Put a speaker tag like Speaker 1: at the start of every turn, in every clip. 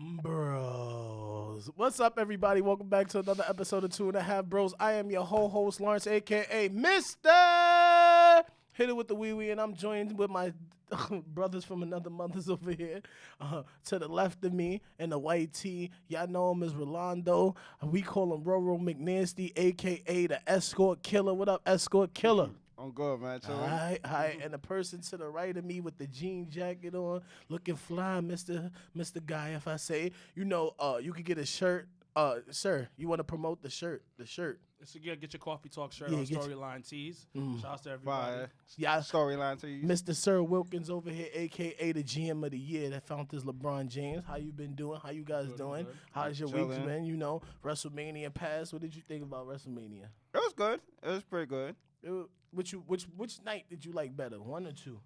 Speaker 1: Bros. What's up, everybody? Welcome back to another episode of 2.5 Bros. I am your host, Lawrence, a.k.a. Mr. Hit It With the Wee Wee, and I'm joined with my brothers from another mother's over here. To the left of me in the white tee, y'all know him as Rolando. We call him Roro McNasty, a.k.a. the Escort Killer. What up, Escort Killer?
Speaker 2: I'm good, man.
Speaker 1: All right. And the person to the right of me with the jean jacket on, looking fly, Mr. Guy, if I say. You know, you could get a shirt. Sir, you want to promote the shirt?
Speaker 3: So get your coffee talk shirt on Storyline Tees. Shout out to everybody.
Speaker 2: Fire.
Speaker 1: Yeah,
Speaker 2: Storyline Tees.
Speaker 1: Mr. Sir Wilkins over here, a.k.a. the GM of the year that found this LeBron James. How you been doing? How you guys doing?
Speaker 3: Good.
Speaker 1: How's your
Speaker 2: Chilling.
Speaker 1: weeks been? You know, WrestleMania passed. What did you think about WrestleMania?
Speaker 2: It was good. It was pretty good.
Speaker 1: Which night did you like better, 1 or 2?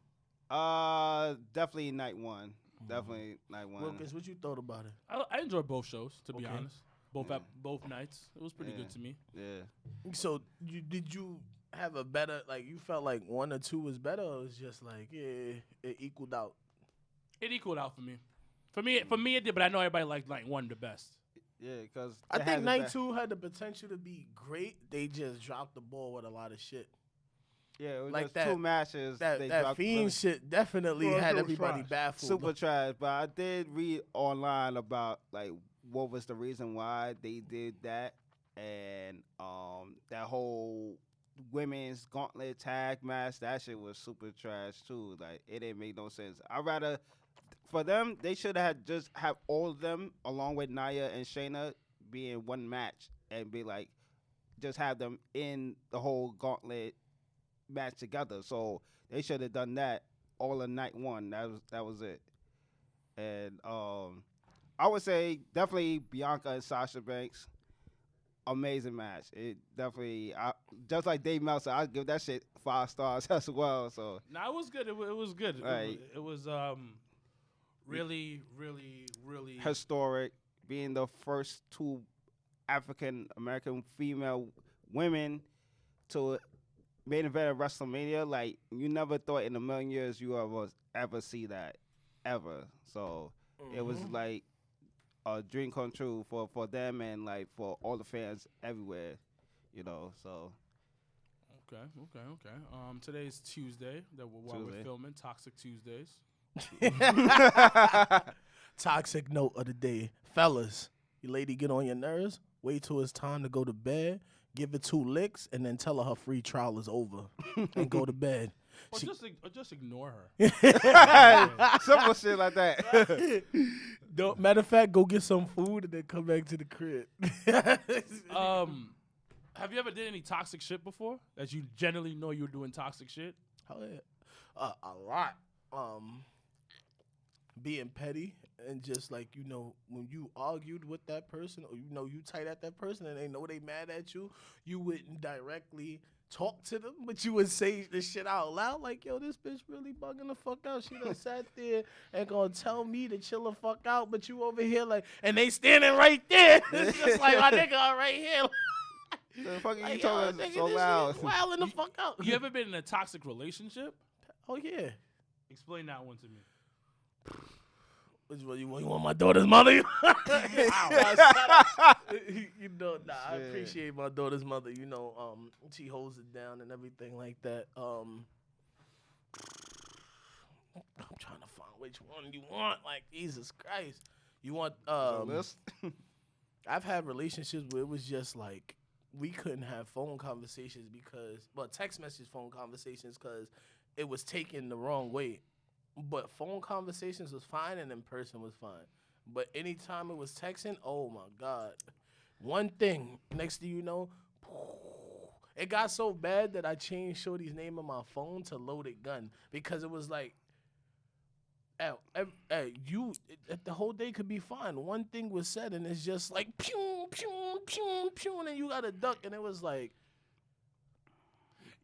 Speaker 2: Definitely night one. Definitely night one.
Speaker 1: Wilkins, what you thought about it?
Speaker 3: I enjoyed both shows, to be
Speaker 1: Okay.
Speaker 3: honest. Both nights. It was pretty good to me.
Speaker 2: Yeah.
Speaker 1: So did you have a better, like, you felt like 1 or 2 was better, or it was just like, yeah, it equaled out?
Speaker 3: It equaled out for me. For me it did, but I know everybody liked night one the best.
Speaker 2: Yeah, because
Speaker 1: I think night 2 had the potential to be great. They just dropped the ball with a lot of shit.
Speaker 2: Yeah, it was
Speaker 1: like
Speaker 2: just
Speaker 1: that,
Speaker 2: 2 matches.
Speaker 1: That
Speaker 2: they
Speaker 1: Fiend
Speaker 2: really
Speaker 1: shit definitely
Speaker 3: Well,
Speaker 1: had
Speaker 3: it was
Speaker 1: everybody
Speaker 3: trash.
Speaker 1: baffled.
Speaker 2: super trash. But I did read online about like what was the reason why they did that, and that whole women's gauntlet tag match, that shit was super trash too. Like it didn't make no sense. I'd rather for them they should have just have all of them along with Nia and Shayna be in one match and be like just have them in the whole gauntlet match together. So they should have done that all in night one. That was it. And I would say definitely Bianca and Sasha Banks. Amazing match. It definitely, just like Dave Meltzer, I'd give that shit 5 stars as well. So
Speaker 3: Nah, it was good. It was good.
Speaker 2: Right.
Speaker 3: It was really, really, really
Speaker 2: historic, being the first 2 African American female women to main event of WrestleMania. Like you never thought in a million years you ever see that ever. So it was like a dream come true for them and like for all the fans everywhere, you know. So
Speaker 3: Okay. Today's Tuesday. While we're
Speaker 2: Tuesday.
Speaker 3: filming Toxic Tuesdays.
Speaker 1: Toxic note of the day. Fellas, your lady get on your nerves, wait till it's time to go to bed, give it 2 licks, and then tell her free trial is over and go to bed.
Speaker 3: Or
Speaker 1: She-
Speaker 3: just ignore her.
Speaker 2: simple shit like that.
Speaker 1: Matter of fact, go get some food and then come back to the crib.
Speaker 3: Have you ever did any toxic shit before? That you generally know you're doing toxic shit?
Speaker 1: Hell yeah. A lot. Being petty and just like, you know, when you argued with that person or, you know, you tight at that person and they know they mad at you, you wouldn't directly talk to them, but you would say the shit out loud like, yo, this bitch really bugging the fuck out. She done sat there and gonna tell me to chill the fuck out, but you over here like, and they standing right there. It's just like, my nigga right here.
Speaker 2: The fuck are
Speaker 1: Like,
Speaker 2: you talking
Speaker 1: nigga,
Speaker 2: so
Speaker 1: this
Speaker 2: loud?
Speaker 1: shit wilding the fuck out.
Speaker 3: You ever been in a toxic relationship?
Speaker 1: Oh, yeah.
Speaker 3: Explain that one to me.
Speaker 1: Which one you want my daughter's mother? You know, I
Speaker 2: Shit.
Speaker 1: appreciate my daughter's mother. You know, she holds it down and everything like that. I'm trying to find which one you want. Like, Jesus Christ, you want?
Speaker 2: List?
Speaker 1: I've had relationships where it was just like we couldn't have phone conversations text message phone conversations because it was taken the wrong way. But phone conversations was fine and in person was fine. But anytime it was texting, oh my God. One thing, next thing you know, it got so bad that I changed Shorty's name on my phone to Loaded Gun because it was like, the whole day could be fine. One thing was said and it's just like, pew, pew, pew, pew, and then you got to duck. And it was like,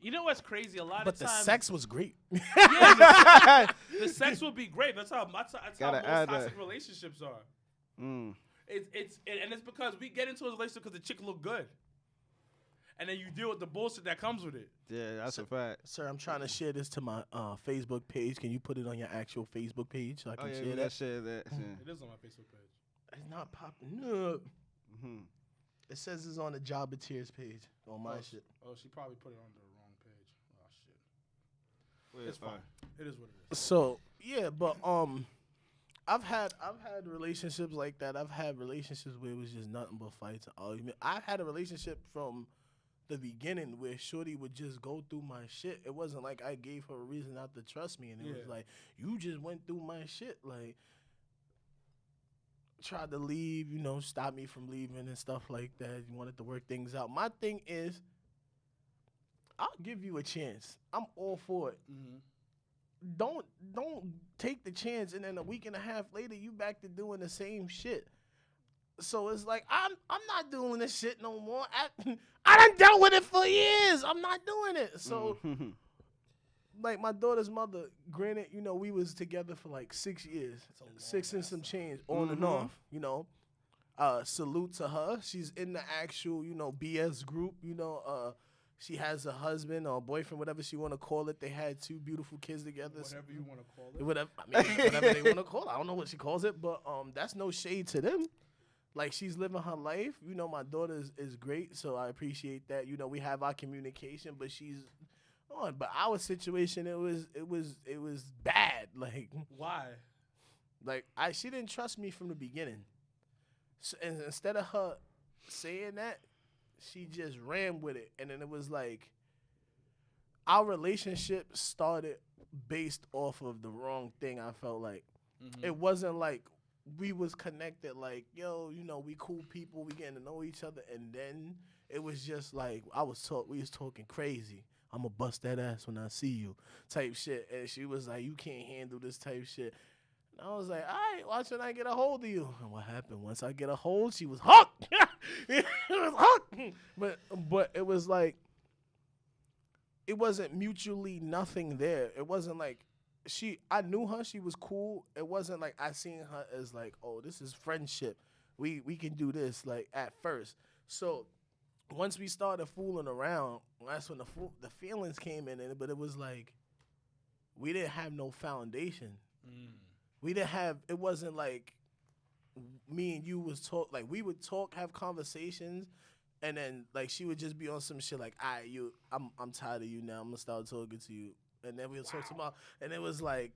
Speaker 3: You know what's crazy? A lot
Speaker 1: but
Speaker 3: of
Speaker 1: the
Speaker 3: times,
Speaker 1: sex was great.
Speaker 3: yeah, the sex would be great. That's how most toxic relationships are. It's because we get into a relationship because the chick look good, and then you deal with the bullshit that comes with it.
Speaker 2: Yeah, that's a fact.
Speaker 1: Sir, I'm trying to share this to my Facebook page. Can you put it on your actual Facebook page so I can share that?
Speaker 2: Share that.
Speaker 3: It is on my Facebook page.
Speaker 1: It's not popping up.
Speaker 2: Mm-hmm.
Speaker 1: It says it's on the Jabba Tears page on my shit.
Speaker 3: Oh, she probably put it on the wrong page. Oh shit.
Speaker 2: Wait,
Speaker 3: It's fine. It is what it is.
Speaker 1: So yeah, but I've had relationships like that. I've had relationships where it was just nothing but fights and argument. I've had a relationship from the beginning where Shorty would just go through my shit. It wasn't like I gave her a reason not to trust me, and it was like, you just went through my shit, like tried to leave, stop me from leaving and stuff like that. You wanted to work things out. My thing is, I'll give you a chance. I'm all for it.
Speaker 3: Mm-hmm.
Speaker 1: Don't take the chance, and then a week and a half later, you back to doing the same shit. So it's like I'm not doing this shit no more. I done dealt with it for years. I'm not doing it. So, like my daughter's mother, granted, we was together for like 6 years, 6 and some change, on and off. Salute to her. She's in the actual, BS group. She has a husband or a boyfriend, whatever she want to call it. They had 2 beautiful kids together.
Speaker 3: Whatever you want to call it.
Speaker 1: Whatever they want to call it. I don't know what she calls it, but that's no shade to them. Like, she's living her life. My daughter is great, so I appreciate that. We have our communication, but she's on. But our situation, it was bad. Like,
Speaker 3: why?
Speaker 1: Like, she didn't trust me from the beginning. So, and instead of her saying that, she just ran with it. And then it was like, our relationship started based off of the wrong thing, I felt like. Mm-hmm. It wasn't like we was connected like, yo, we cool people, we getting to know each other. And then it was just like, we was talking crazy. I'm going to bust that ass when I see you type shit. And she was like, you can't handle this type shit. And I was like, all right, why shouldn't I get a hold of you? And what happened? Once I get a hold, she was hooked. It was hooked. But it was like, it wasn't mutually nothing there. It wasn't like, I knew her, she was cool. It wasn't like I seen her as like, oh, this is friendship. We can do this, like, at first. So once we started fooling around, that's when the feelings came in it. But it was like, we didn't have no foundation. We didn't have, it wasn't like me and you was talk, like we would talk, have conversations, and then like she would just be on some shit like, all right, I'm tired of you now, I'm gonna start talking to you. And then we would talk about, and it was like,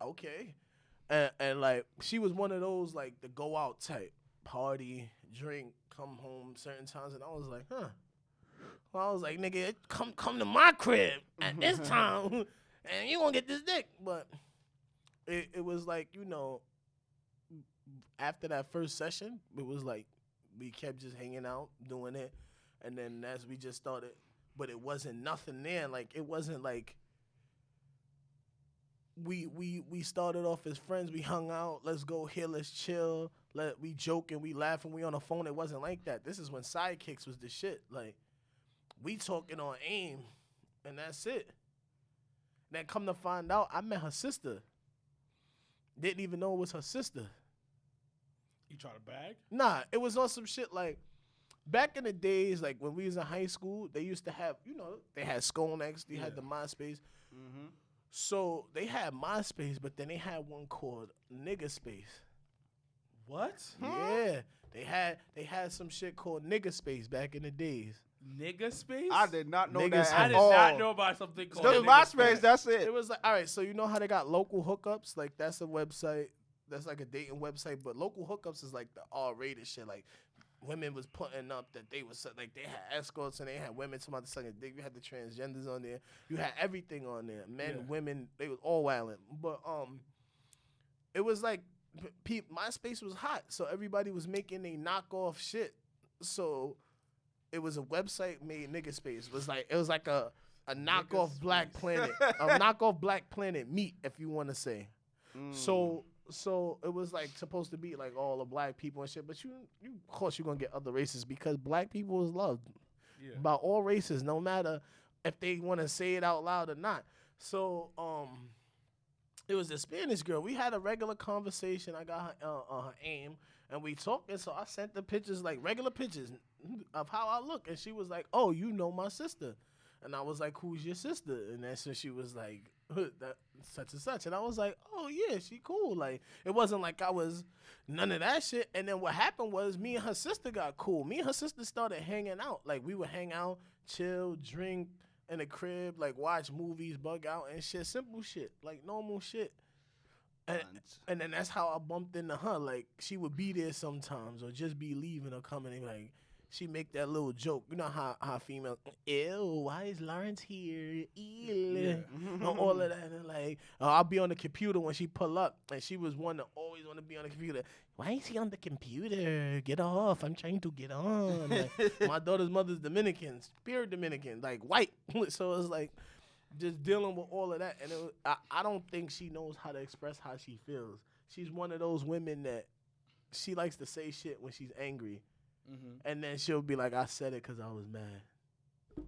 Speaker 1: okay. And like, she was one of those, like, the go out type, party, drink, come home certain times. And I was like, huh. Well, I was like, nigga, come to my crib at this time, and you gonna get this dick. But it was like, after that first session, it was like, we kept just hanging out, doing it. And then as we just started, but it wasn't nothing there. Like, it wasn't like we started off as friends. We hung out. Let's go here. Let's chill. We joke and we laugh and we on the phone. It wasn't like that. This is when sidekicks was the shit. Like, we talking on AIM, and that's it. Then come to find out, I met her sister. Didn't even know it was her sister.
Speaker 3: You try to bag?
Speaker 1: Nah, it was on some shit like, back in the days, like when we was in high school, they used to have, they had Skonex, they had the MySpace. Mm-hmm. So they had MySpace, but then they had one called Nigga Space.
Speaker 3: What?
Speaker 1: Yeah, they had some shit called Nigga Space back in the days.
Speaker 3: Nigga Space?
Speaker 2: I did not know that
Speaker 3: I
Speaker 2: at
Speaker 3: did
Speaker 2: all.
Speaker 3: not know about something called
Speaker 2: Just MySpace, that's it.
Speaker 1: It was like, all right, so you know how they got local hookups? Like, that's a website. That's like a dating website, but local hookups is like the R-rated shit. Like, women was putting up that they was like, they had escorts and they had women talking about the second dick. You had the transgenders on there. You had everything on there. Men, women, they was all wilding. But it was like, MySpace was hot, so everybody was making a knockoff shit. So it was a website made Nigga Space. It was like a knockoff Black Planet, a knockoff Black Planet meat, if you want to say. So it was like supposed to be like all the black people and shit, but you of course you're gonna get other races because black people is loved by all races, no matter if they want to say it out loud or not. So it was a Spanish girl. We had a regular conversation. I got her AIM, and we talked. And so I sent the pictures, like regular pictures of how I look, and she was like, "Oh, you know my sister," and I was like, "Who's your sister?" And that's when she was like, that such and such. And I was like, oh, yeah, she cool. Like, it wasn't like I was none of that shit. And then what happened was me and her sister got cool. Me and her sister started hanging out. Like, we would hang out, chill, drink in the crib, like, watch movies, bug out and shit. Simple shit. Like, normal shit. And then that's how I bumped into her. Like, she would be there sometimes or just be leaving or coming and like, she make that little joke. You know how females, ew, why is Lawrence here? Ew. And all of that. And like, I'll be on the computer when she pull up. And she was one that always want to be on the computer. Why is he on the computer? Get off. I'm trying to get on. Like, my daughter's mother's Dominican, pure Dominican, like white. So it's like just dealing with all of that. And I don't think she knows how to express how she feels. She's one of those women that she likes to say shit when she's angry. Mm-hmm. And then she'll be like, I said it because I was mad.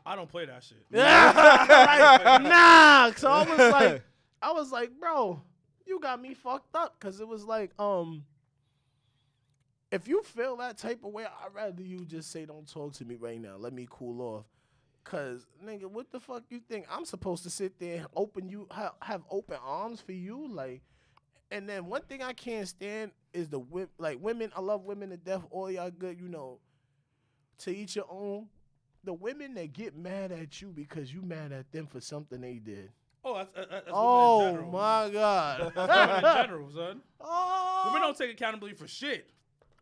Speaker 3: I don't play that shit.
Speaker 1: Like, nah. So I was like, bro, you got me fucked up. Because it was like, if you feel that type of way, I'd rather you just say, don't talk to me right now. Let me cool off. Because, nigga, what the fuck you think? I'm supposed to sit there and have open arms for you? Like, and then one thing I can't stand is women. I love women to death. All y'all good, you know. To each your own. The women that get mad at you because you mad at them for something they did.
Speaker 3: Oh, that's
Speaker 1: oh
Speaker 3: women in general.
Speaker 1: My God.
Speaker 3: That's women in general, son.
Speaker 1: Oh.
Speaker 3: Women don't take accountability for shit.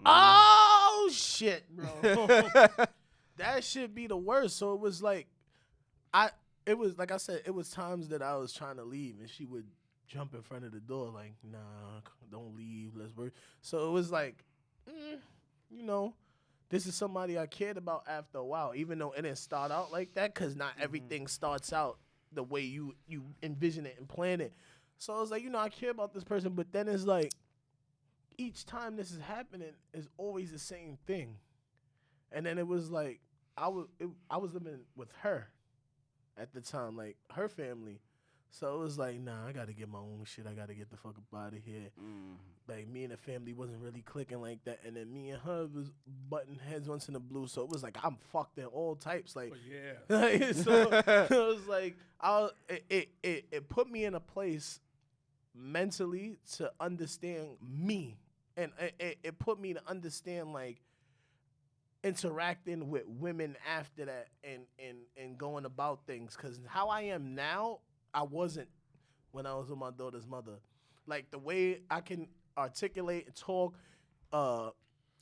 Speaker 1: Oh shit, bro. That should be the worst. So it was like, it was like I said, it was times that I was trying to leave and she would jump in front of the door like, nah, don't leave, let's work. So it was like, you know, this is somebody I cared about after a while, even though it didn't start out like that, because not everything starts out the way you envision it and plan it. So I was like, you know, I care about this person, but then it's like, each time this is happening is always the same thing. And then it was like, I was living with her at the time, like her family. So it was like, nah, I got to get my own shit. I got to get the fuck up out of here. Like, me and the family wasn't really clicking like that. And then me and her was butting heads once in the blue. So it was like, I'm fucked in all types. Like, yeah. So it was like, it put me in a place mentally to understand me. And it put me to understand, like, interacting with women after that and going about things. Because how I am now, I wasn't when I was with my daughter's mother. Like, the way I can articulate and talk,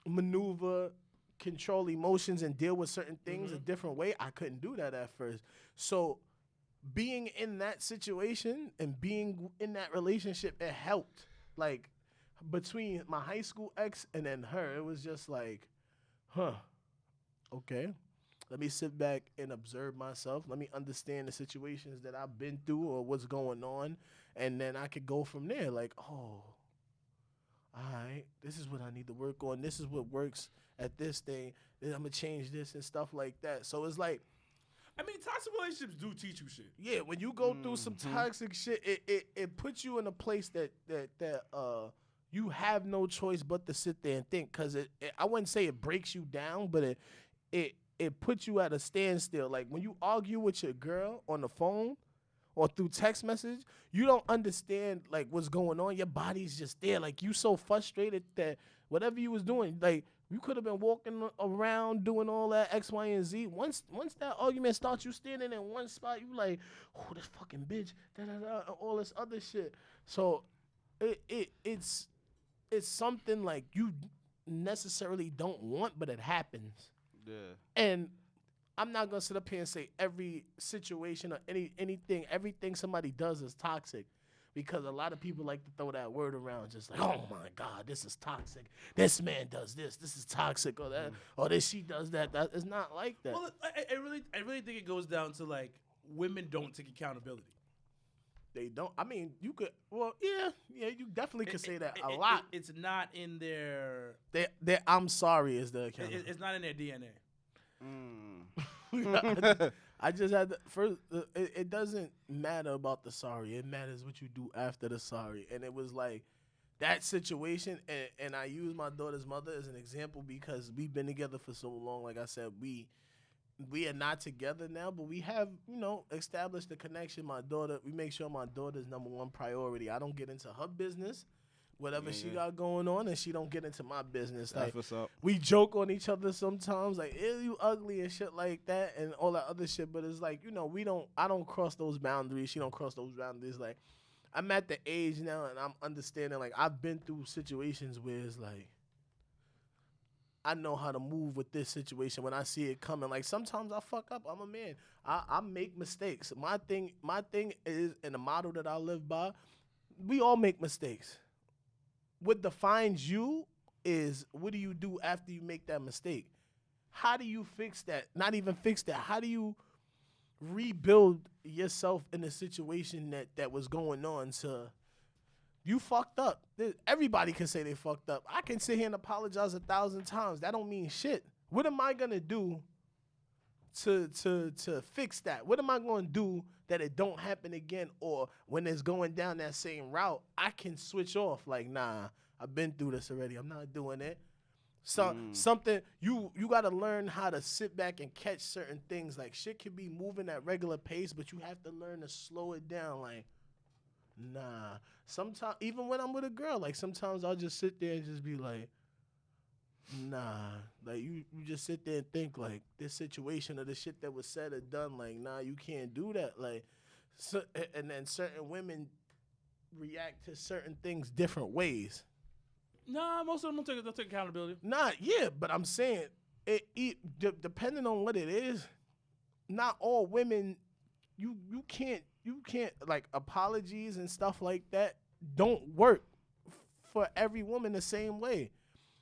Speaker 1: maneuver, control emotions, and deal with certain things a different way, I couldn't do that at first. So being in that situation and being in that relationship, it helped. Like, between my high school ex and then her, it was just like, okay. Let me sit back and observe myself. Let me understand the situations that I've been through or what's going on. And then I could go from there. Like, oh, all right, this is what I need to work on. This is what works at this thing. Then I'm going to change this and stuff like that. So it's like,
Speaker 3: I mean, toxic relationships do teach you shit.
Speaker 1: Yeah, when you go through some toxic shit, it puts you in a place that you have no choice but to sit there and think. Because I wouldn't say it breaks you down, but it puts you at a standstill. Like, when you argue with your girl on the phone or through text message, you don't understand, like, what's going on. Your body's just there. Like, you so frustrated that whatever you was doing, like, you could have been walking around doing all that X, Y, and Z. Once that argument starts, you standing in one spot, you like, oh, this fucking bitch, all this other shit. So it's something like you necessarily don't want, but it happens.
Speaker 2: Yeah.
Speaker 1: And I'm not gonna sit up here and say every situation or everything somebody does is toxic, because a lot of people like to throw that word around, just like, oh my God, this is toxic. This man does this. This is toxic, or that, or this she does that. That is not like that.
Speaker 3: Well, I really think it goes down to, like, women don't take accountability.
Speaker 1: They don't. I mean, you could. Well, yeah, you definitely could say that a lot.
Speaker 3: It's not in their.
Speaker 1: I'm sorry is the account.
Speaker 3: It's not in their DNA.
Speaker 1: I just had to, first. It doesn't matter about the sorry. It matters what you do after the sorry. And it was like that situation. And I use my daughter's mother as an example because we've been together for so long. Like I said, we are not together now, but we have, established the connection. My daughter, we make sure my daughter's number one priority. I don't get into her business, whatever she got going on, and she don't get into my business.
Speaker 2: That's
Speaker 1: like,
Speaker 2: what's up.
Speaker 1: we joke on each other sometimes, like, ew, you ugly and shit like that, and all that other shit. But it's like, I don't cross those boundaries. She don't cross those boundaries. Like, I'm at the age now, and I'm understanding. Like, I've been through situations where it's like, I know how to move with this situation when I see it coming. Like, sometimes I fuck up. I'm a man. I make mistakes. My thing is, and the model that I live by, we all make mistakes. What defines you is, what do you do after you make that mistake? How do you fix that? Not even fix that. How do you rebuild yourself in a situation that was going on? To you fucked up. Everybody can say they fucked up. I can sit here and apologize 1,000 times. That don't mean shit. What am I gonna do to fix that? What am I gonna do that it don't happen again? Or when it's going down that same route, I can switch off. Like, nah, I've been through this already. I'm not doing it. Something you gotta learn how to sit back and catch certain things. Like, shit can be moving at regular pace, but you have to learn to slow it down. Like, nah. Sometimes, even when I'm with a girl, like, sometimes I'll just sit there and just be like, nah. Like, you just sit there and think, like, this situation or the shit that was said or done, like, nah, you can't do that. Like, and then certain women react to certain things different ways.
Speaker 3: Nah, most of them don't take accountability.
Speaker 1: Nah, yeah, but I'm saying, depending on what it is, not all women, you can't, like, apologies and stuff like that don't work for every woman the same way.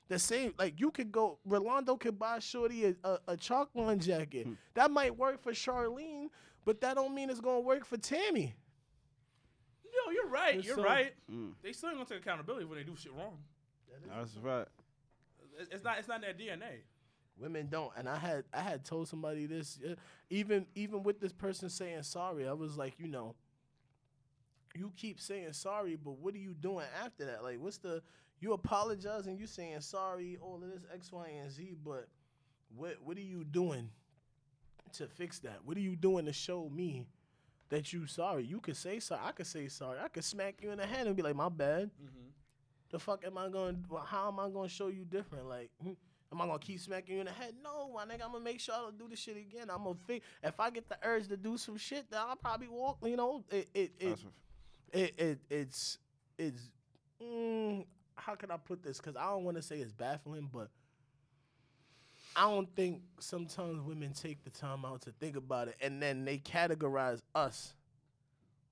Speaker 1: The same, like, you could go, Rolando could buy Shorty a chalk line jacket. That might work for Charlene, but that don't mean it's going to work for Tammy.
Speaker 3: No, you're right. You're right. They still ain't going to take accountability when they do shit wrong.
Speaker 2: That's right.
Speaker 3: It's not in their DNA.
Speaker 1: Women don't, and I had told somebody this, even with this person saying sorry, I was like, you keep saying sorry, but what are you doing after that? Like, you apologizing, you saying sorry, all of this X, Y, and Z, but what are you doing to fix that? What are you doing to show me that you sorry? You could say sorry, I could say sorry, I could smack you in the head and be like, my bad. The fuck am I going? How am I going to show you different? Like, am I going to keep smacking you in the head? No, my nigga, I'm going to make sure I don't do this shit again. I'm going to if I get the urge to do some shit, then I'll probably walk, it's how can I put this? Because I don't want to say it's baffling, but I don't think sometimes women take the time out to think about it, and then they categorize us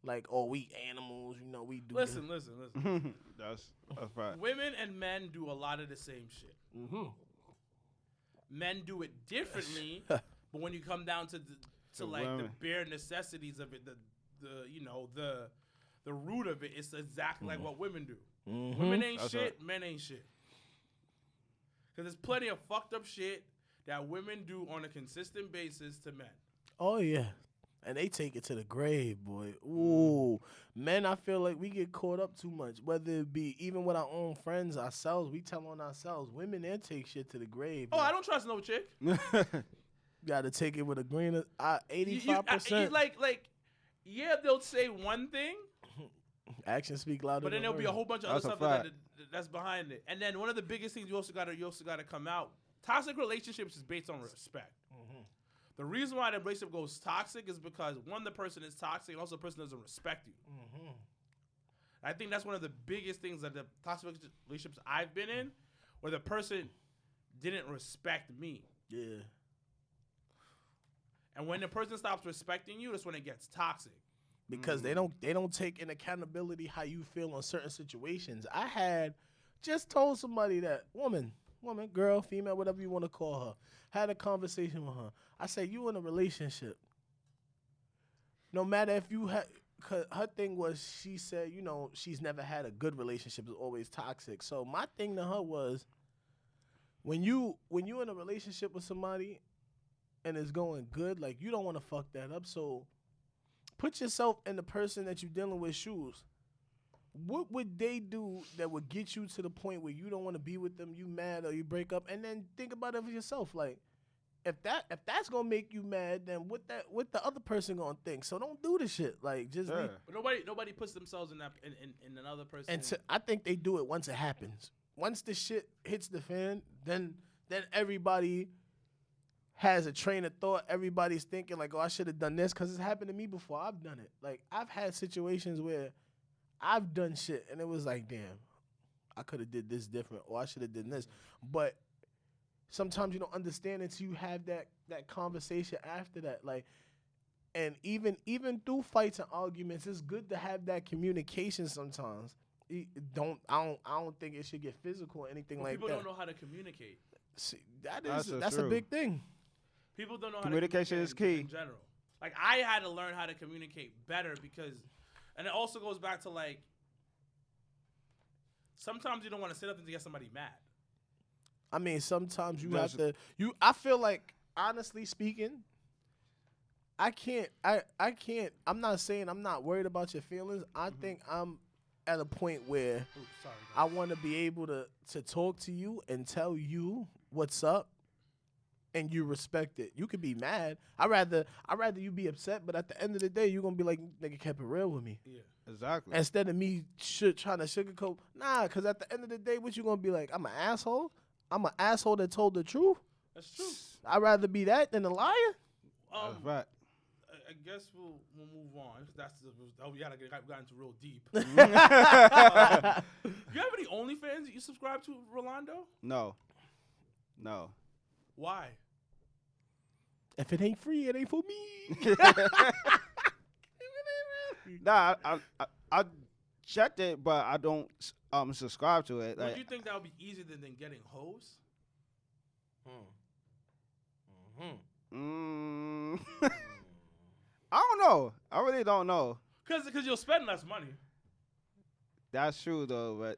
Speaker 1: like, oh, we animals, we do
Speaker 3: Listen.
Speaker 2: That's right.
Speaker 3: Women and men do a lot of the same shit. Men do it differently, but when you come down to like women, the bare necessities of it, the root of it, it's exactly like what women do. Women ain't That's shit, right. Men ain't shit. Because there's plenty of fucked up shit that women do on a consistent basis to men.
Speaker 1: Oh, yeah. And they take it to the grave, boy. Ooh. Men, I feel like we get caught up too much. Whether it be even with our own friends, ourselves, we tell on ourselves. Women, they take shit to the grave.
Speaker 3: Oh, I don't trust no chick.
Speaker 1: Got to take it with a grain of 85%.
Speaker 3: Yeah, they'll say one thing.
Speaker 1: Actions speak louder.
Speaker 3: But then there'll
Speaker 1: words.
Speaker 3: be a whole bunch of other stuff that's behind it. And then one of the biggest things you also gotta come out. Toxic relationships is based on respect. The reason why the relationship goes toxic is because, one, the person is toxic, and also the person doesn't respect you. I think that's one of the biggest things that the toxic relationships I've been in, where the person didn't respect me.
Speaker 1: Yeah.
Speaker 3: And when the person stops respecting you, that's when it gets toxic.
Speaker 1: Because they don't take in accountability how you feel in certain situations. I had just told somebody that woman, girl, female, whatever you want to call her, had a conversation with her. I said, you in a relationship. No matter if you had, cause her thing was, she said, she's never had a good relationship. It's always toxic. So my thing to her was, when you in a relationship with somebody and it's going good, like, you don't want to fuck that up. So put yourself in the person that you're dealing with shoes. What would they do that would get you to the point where you don't want to be with them, you mad or you break up? And then think about it for yourself. Like, if that's gonna make you mad, then what the other person gonna think? So don't do the shit. Like just
Speaker 2: Sure.
Speaker 3: But nobody puts themselves in that in another person.
Speaker 1: and I think they do it once it happens. Once the shit hits the fan, then everybody has a train of thought. Everybody's thinking like, oh, I should have done this because it's happened to me before. I've done it. Like I've had situations where I've done shit and it was like, damn, I could have did this different or I should have done this. But sometimes you don't understand until you have that conversation after that. Like, and even through fights and arguments, it's good to have that communication sometimes. I don't think it should get physical or anything like that.
Speaker 3: People don't know how to communicate.
Speaker 1: See, that's a big thing.
Speaker 3: People don't know how
Speaker 2: communication
Speaker 3: to communicate
Speaker 2: is key
Speaker 3: in general. Like I had to learn how to communicate better because, and it also goes back to like, sometimes you don't want to say nothing to get somebody mad.
Speaker 1: I mean, sometimes you have to. I feel like, honestly speaking, I can't. I'm not saying I'm not worried about your feelings. I think I'm at a point where I want to be able to talk to you and tell you what's up, and you respect it. You could be mad. I'd rather you be upset, but at the end of the day, you're gonna be like, nigga kept it real with me.
Speaker 3: Yeah,
Speaker 2: exactly.
Speaker 1: Instead of me trying to sugarcoat, nah, because at the end of the day, what you gonna be like? I'm an asshole. I'm an asshole that told the truth.
Speaker 3: That's true.
Speaker 1: I'd rather be that than a liar.
Speaker 2: That's right.
Speaker 3: I guess we'll move on. We got into real deep. You have any OnlyFans that you subscribe to, Rolando?
Speaker 2: No.
Speaker 3: Why?
Speaker 1: If it ain't free, it ain't for me.
Speaker 2: Nah, I checked it, but I don't subscribe to it.
Speaker 3: Would you think that would be easier than getting hoes?
Speaker 2: I don't know. I really don't know.
Speaker 3: Because you'll spend less money.
Speaker 2: That's true though, but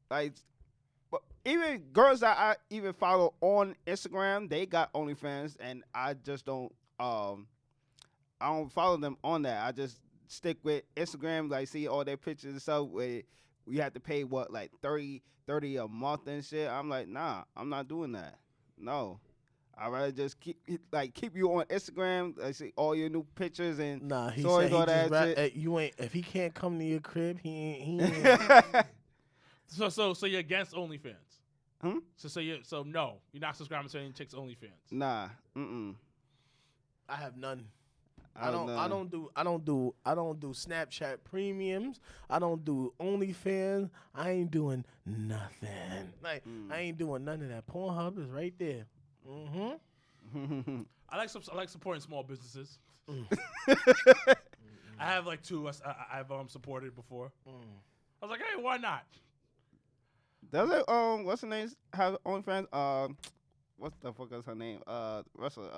Speaker 2: like, even girls that I even follow on Instagram, they got OnlyFans, and I just don't. I don't follow them on that. I just stick with Instagram. Like, see all their pictures and stuff where you have to pay what, like $30 a month and shit. I'm like, nah, I'm not doing that. No. I'd rather just keep you on Instagram. I see all your new pictures and
Speaker 1: he
Speaker 2: stories,
Speaker 1: said
Speaker 2: all that shit.
Speaker 1: You ain't. If he can't come to your crib, he ain't.
Speaker 3: So you're against OnlyFans?
Speaker 2: Hmm?
Speaker 3: So no, you're not subscribing to any chicks OnlyFans?
Speaker 2: Nah.
Speaker 1: I have none.
Speaker 2: I
Speaker 1: don't do Snapchat premiums. I don't do OnlyFans. I ain't doing nothing. Like I ain't doing none of that. Pornhub is right there.
Speaker 3: I like supporting small businesses. I have like two I've supported before. I was like, hey, why not?
Speaker 2: Does it what's her name have OnlyFans? What the fuck is her name? Russell.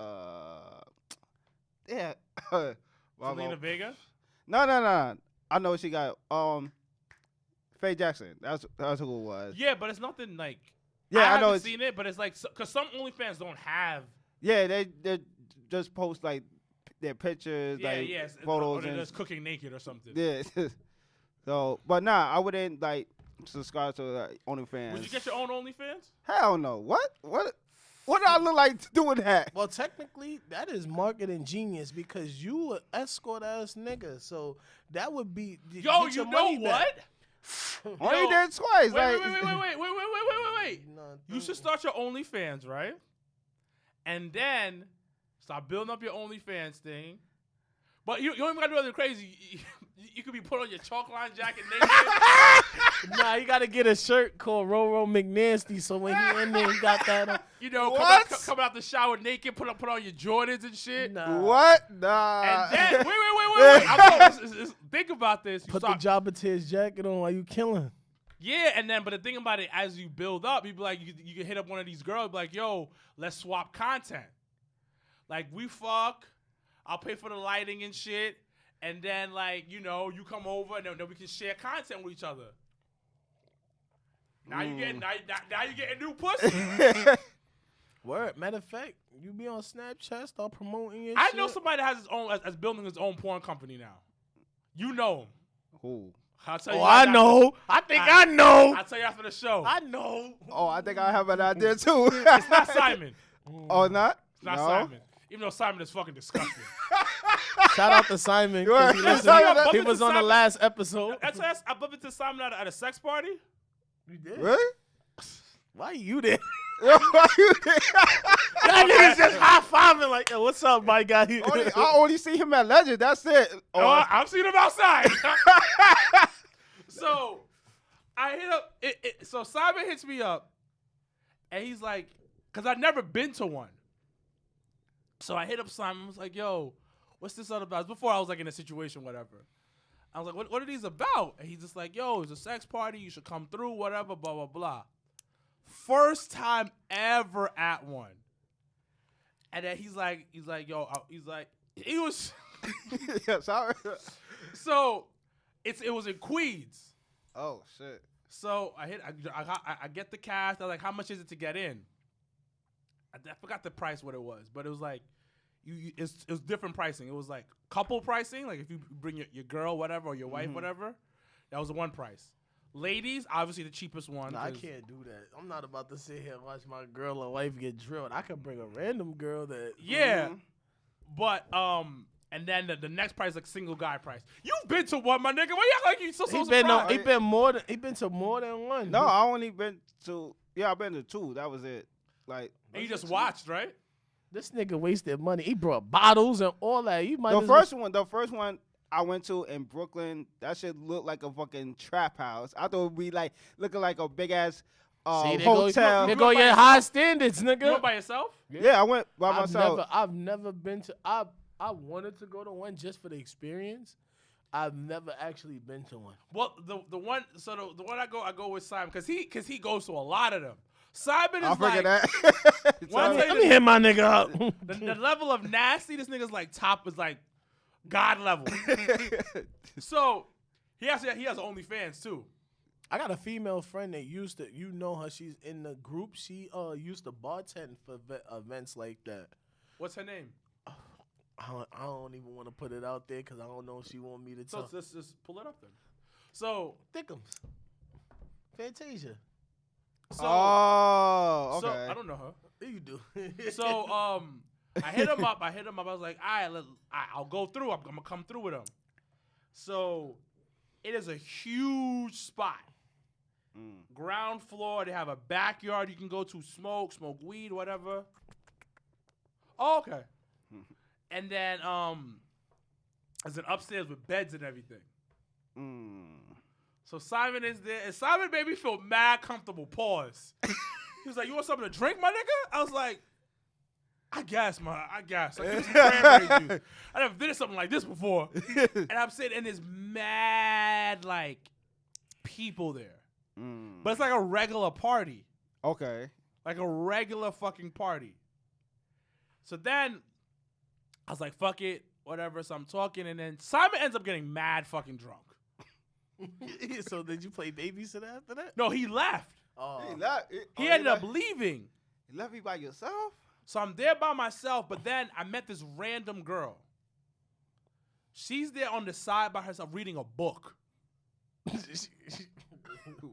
Speaker 2: Yeah.
Speaker 3: Selena Vega?
Speaker 2: No. I know she got Faye Jackson. That's who it was.
Speaker 3: Yeah, but it's nothing like.
Speaker 2: Yeah,
Speaker 3: I
Speaker 2: know.
Speaker 3: I've seen it, but it's like because some OnlyFans don't have.
Speaker 2: Yeah, they just post like their pictures, photos,
Speaker 3: or they're just cooking naked or something.
Speaker 2: Yeah. So, but nah, I wouldn't like subscribe to OnlyFans.
Speaker 3: Would you get your own OnlyFans?
Speaker 2: Hell no. What do I look like doing that?
Speaker 1: Well, technically, that is marketing genius because you an escort ass nigga. So that would be.
Speaker 3: Yo, you know what?
Speaker 2: Only did twice.
Speaker 3: Wait. You should start your OnlyFans, right? And then start building up your OnlyFans thing. But you don't even gotta do anything crazy. You could be put on your chalk line jacket naked.
Speaker 1: Nah, you gotta get a shirt called Roro McNasty so when he in there, he got that on.
Speaker 3: You know, come out the shower naked, put on your Jordans and shit.
Speaker 2: Nah. What? Nah.
Speaker 3: And then, wait. Think about this.
Speaker 1: Put the Jabba Tears jacket on while you killing.
Speaker 3: Yeah, but the thing about it, as you build up, you be like, you can hit up one of these girls, be like, yo, let's swap content. Like, we fuck, I'll pay for the lighting and shit, and then, like, you know, you come over, and then we can share content with each other. Now you getting new pussy.
Speaker 1: Word. Matter of fact, you be on Snapchat, start promoting your shit.
Speaker 3: I know somebody that has his own, as building his own porn company now. You know him.
Speaker 2: Who?
Speaker 3: I'll tell you
Speaker 1: I know. I think I know.
Speaker 3: I'll tell you after the show.
Speaker 1: I know.
Speaker 2: Oh, I think I have an idea too.
Speaker 3: It's not Simon.
Speaker 2: Oh, not?
Speaker 3: It's not Simon. Even though Simon is fucking disgusting.
Speaker 1: Shout out to Simon. He was on the last episode.
Speaker 3: That's why I bumped into Simon at a sex party.
Speaker 1: You did?
Speaker 2: Really?
Speaker 1: Why you there?
Speaker 2: Why you there?
Speaker 1: That nigga's just high-fiving like, yo, what's up, my guy?
Speaker 2: I only see him at Legend. That's it.
Speaker 3: I've seen him outside. So I hit up. So Simon hits me up, and he's like, because I'd never been to one. So I hit up Simon. I was like, yo, what's this all about? Before I was like in a situation, whatever. I was like, what are these about? And he's just like, yo, it's a sex party. You should come through, whatever, blah, blah, blah. First time ever at one. And then he was.
Speaker 2: Yeah, sorry.
Speaker 3: So it was in Queens.
Speaker 2: Oh, shit.
Speaker 3: So I get the cash. I was like, how much is it to get in? I forgot the price, what it was, but it was like, it was different pricing. It was like couple pricing, like if you bring your girl, whatever, or your wife, whatever, that was the one price. Ladies, obviously the cheapest one.
Speaker 1: No, I can't do that. I'm not about to sit here and watch my girl or wife get drilled. I could bring a random girl that.
Speaker 3: Yeah, but and then the next price like single guy price. You've been to one, my nigga. Why you act like you so surprised?
Speaker 1: He been to more than one.
Speaker 2: No, I only been to. Yeah, I've been to 2. That was it. Like,
Speaker 3: and you just watched, right?
Speaker 1: This nigga wasted money. He brought bottles and all that. You might.
Speaker 2: The first one I went to in Brooklyn, that shit looked like a fucking trap house. I thought it'd be like looking like a big ass hotel.
Speaker 1: They go your high standards, nigga.
Speaker 3: You went by yourself?
Speaker 2: Yeah, I went by myself.
Speaker 1: I've never been to. I wanted to go to one just for the experience. I've never actually been to one.
Speaker 3: Well, the one I go with Simon because he goes to a lot of them. Simon is like,
Speaker 2: that.
Speaker 1: Let me hit my nigga up.
Speaker 3: the level of nasty this nigga's like top is like God level. So he has OnlyFans too.
Speaker 1: I got a female friend that used to, you know her, she's in the group. She used to bartend for events like that.
Speaker 3: What's her name?
Speaker 1: I don't even want to put it out there because I don't know if she want me to tell.
Speaker 3: So let's just pull it up then. So
Speaker 1: Thickums. Fantasia.
Speaker 3: So,
Speaker 2: okay.
Speaker 3: So I don't know her.
Speaker 1: You do.
Speaker 3: So I hit him up. I was like, all right, I'll go through. I'm gonna come through with him. So it is a huge spot. Ground floor. They have a backyard you can go to smoke weed, whatever. Oh, okay. And then there's an upstairs with beds and everything. So Simon is there, and Simon made me feel mad comfortable. Pause. He was like, "You want something to drink, my nigga?" I was like, "I guess, man. I guess." Like, give me some cranberry juice. I never did something like this before. And I'm sitting, and there's mad like people there, but it's like a regular party.
Speaker 2: Okay.
Speaker 3: Like a regular fucking party. So then I was like, "Fuck it, whatever." So I'm talking, and then Simon ends up getting mad fucking drunk.
Speaker 1: So did you play babysitter after that?
Speaker 3: No, he left.
Speaker 2: Oh.
Speaker 3: He ended up leaving.
Speaker 2: You left me by yourself?
Speaker 3: So I'm there by myself, but then I met this random girl. She's there on the side by herself reading a book.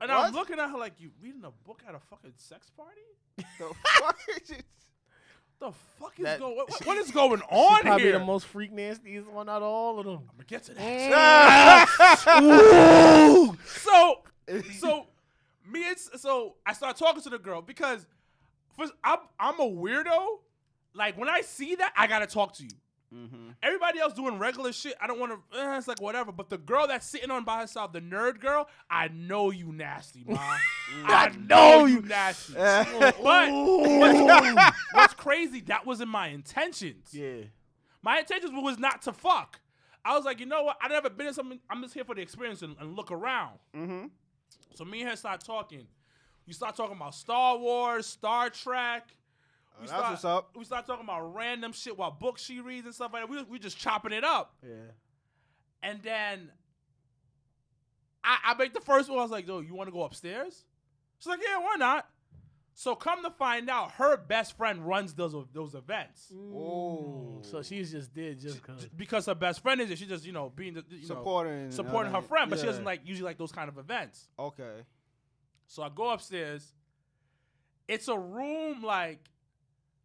Speaker 3: And I'm looking at her like, you reading a book at a fucking sex party?
Speaker 2: The fuck is it?
Speaker 3: The fuck is going on? What is going on
Speaker 1: probably
Speaker 3: here?
Speaker 1: The most freak nastiest one out of all of them.
Speaker 3: I'm gonna get to that. So I start talking to the girl because first, I'm a weirdo. Like when I see that, I gotta talk to you. Everybody else doing regular shit, I don't want to. It's like whatever. But the girl that's sitting on by herself, the nerd girl, I know you nasty, ma. I know you nasty. But what's crazy? That wasn't my intentions.
Speaker 1: Yeah,
Speaker 3: my intentions was not to fuck. I was like, you know what? I've never been in something. I'm just here for the experience and look around. So me and her start talking. We start talking about Star Wars, Star Trek.
Speaker 2: That's what's up.
Speaker 3: We start talking about random shit, what books she reads and stuff like that. We just chopping it up.
Speaker 1: Yeah.
Speaker 3: And then I make the first one. I was like, yo, you want to go upstairs? She's like, yeah, why not? So come to find out, her best friend runs those events.
Speaker 2: Oh.
Speaker 1: So she's just there just
Speaker 3: because her best friend is there. She just, being supporting her friend, but she doesn't usually like those kind of events.
Speaker 2: Okay.
Speaker 3: So I go upstairs. It's a room like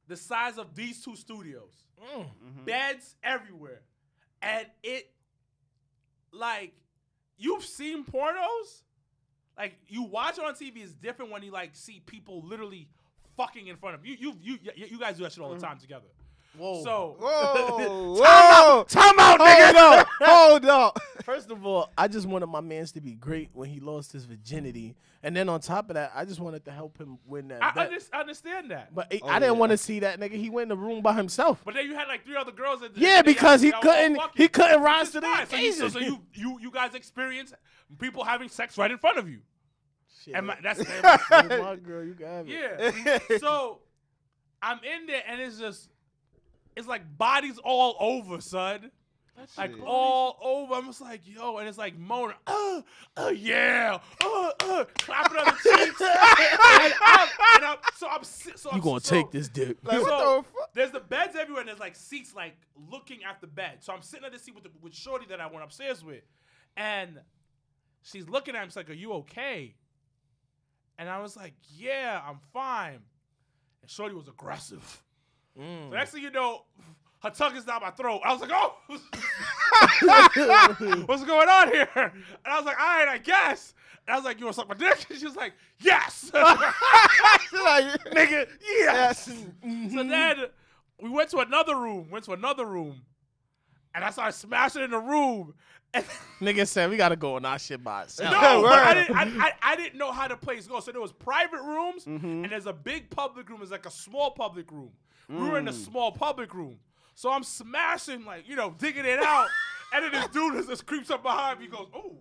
Speaker 3: the size of these two studios. Beds everywhere. And it, like, you've seen pornos? Like, you watch it on TV, it's different when you, like, see people literally fucking in front of you. You guys do that shit all the time together.
Speaker 1: Whoa.
Speaker 3: So,
Speaker 2: whoa.
Speaker 1: Time out, nigga.
Speaker 2: Hold up.
Speaker 1: First of all, I just wanted my mans to be great when he lost his virginity. And then on top of that, I just wanted to help him win that bet.
Speaker 3: I understand that.
Speaker 1: But I didn't want to see that nigga. He went in the room by himself.
Speaker 3: But then you had like 3 other girls.
Speaker 1: Because he couldn't rise to the occasion.
Speaker 3: So you guys experience people having sex right in front of you.
Speaker 1: Shit.
Speaker 3: And that's
Speaker 1: my girl. You got it.
Speaker 3: Yeah. So I'm in there, and it's like bodies all over, son. Like all over. I'm just like, yo, and it's like moaning, yeah, clapping on the cheeks. So
Speaker 1: you gonna take this dick?
Speaker 2: Like, what the fuck?
Speaker 3: There's the beds everywhere, and there's like seats like looking at the bed. So I'm sitting at the seat with Shorty that I went upstairs with, and she's looking at me. She's like, "Are you okay?" And I was like, "Yeah, I'm fine." And Shorty was aggressive. So next thing you know, her tongue is down my throat. I was like, "Oh, what's going on here?" And I was like, "All right, I guess." And I was like, "You want to suck my dick?" And she was like, "Yes."
Speaker 2: She's like,
Speaker 1: Nigga, yes.
Speaker 3: So then we went to another room. And I started smashing in the room. And
Speaker 1: Nigga said we gotta go on our shit by itself.
Speaker 3: no, but I didn't know how the place goes. So there was private rooms, and there's a big public room. There's like a small public room. We were in the small public room. So I'm smashing, like, digging it out. And then this dude just creeps up behind me. He goes, "Oh."